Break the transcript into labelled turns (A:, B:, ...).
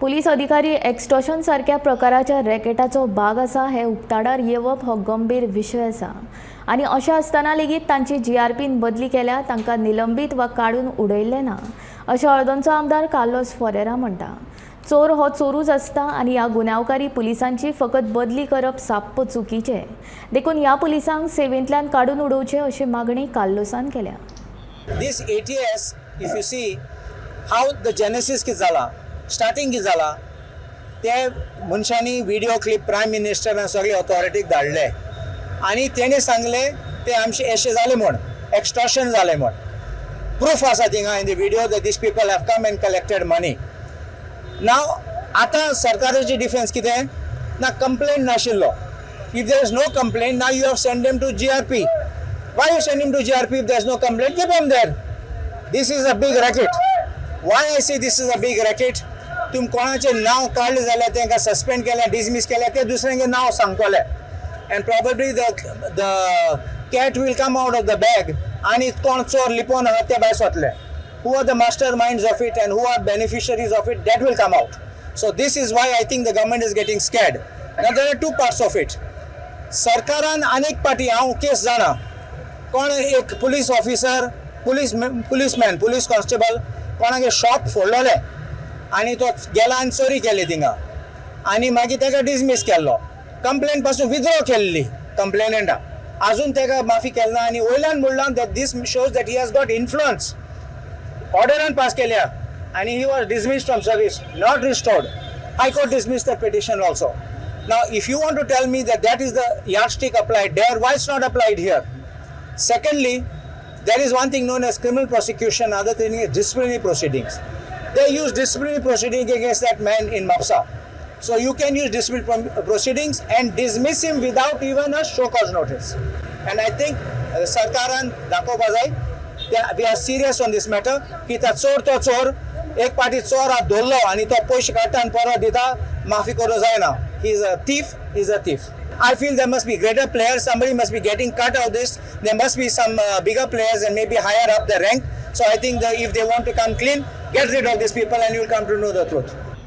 A: Police अधिकारी extortion सारख्या प्रकाराच्या रॅकेटाचो भाग आसा हे उक्ताडार येवप हो गंभीर विशय आसा आनी अशें आसतना लेगीत तांची जीआरपीन बदली केल्या तांकां निलंबीत वा काडून उडयल्लें ना अशें हळदोणचो आमदार कार्लोस फॉरेरा म्हणटा। चोर हो चोरूच आसता आनी ह्या गुन्यांवकारी पुलिसांची फकत बदली करप साप्प चुकीचें। देखून ह्या पुलिसांक सेवेंतल्यान काडून उडोवचें अशी मागणी कार्लोसान केल्या।
B: This ATS, if you see how the genesis कित जाला, starting कित जाला, ते मनशांनी व्हिडिओ क्लिप प्रायम मिनिस्टरान सगळे ऑथॉरिटीक धाडले आनी तेणे सांगले ते आमचे अशें जालें म्हण एक्स्टॉर्शन जालें म्हण। प्रूफ आसा थिंगा in the video that these people have come and collected money. Now आतां सरकाराची डिफेन्स कितें ना कंप्लेंट नाशिल्लो। If there is no complaint, now you have sent them to GRP. Why you send him to GRP if there is no complaint? Keep him there. This is a big racket. Why I say this is a big racket? तुम कोणाचे नाव काढले जाल्यार तेंकां suspend केलें, dismiss केलें, ते दुसऱ्यांचे नाव सांगतले and probably the cat will come out of the bag आणि कोण चोर लिपोन आहात ते भायर सरतले. Who are the masterminds of it and who are beneficiaries of it, that will come out. So this is why I think the government is getting scared. Now there are two parts of it. सरकारान अनेक पाटी हांव case जाणा कोण एक police officer policeman police constable कोणागे shop फोडलोले आनी तो गेला आनी चोरी केली थिंगा आनी मागीर ताका डिसमीस केल्लो, कंप्लेंट पासून विथड्रॉ केल्ली कंप्लेनंटा, आजून ताका माफी केलना आनी वयल्यान म्हणलां that this shows that he has got influence ऑर्डरान पास केल्या आनी he was dismissed from service, not restored. High court dismissed the petition also. Now if you want to tell me that is the yardstick applied there, why it's not applied here? Secondly, there is one thing known as criminal prosecution, other thing is disciplinary proceedings. They use disciplinary proceeding against that man in Mapsa. So you can use disciplinary proceedings and dismiss him without even a show cause notice. And I think Sarkaran dakopa jay, we are serious on this matter. Ki ta chor to chor, ek party chor ha dollo ani to poish katta an pora dita maafi koro jayna. He is a thief, he is a thief. I feel there must be greater players, somebody must be getting cut out of this. There must be some bigger players and maybe higher up the rank. So I think that if they want to come clean, get rid of these people and you'll come to know the truth.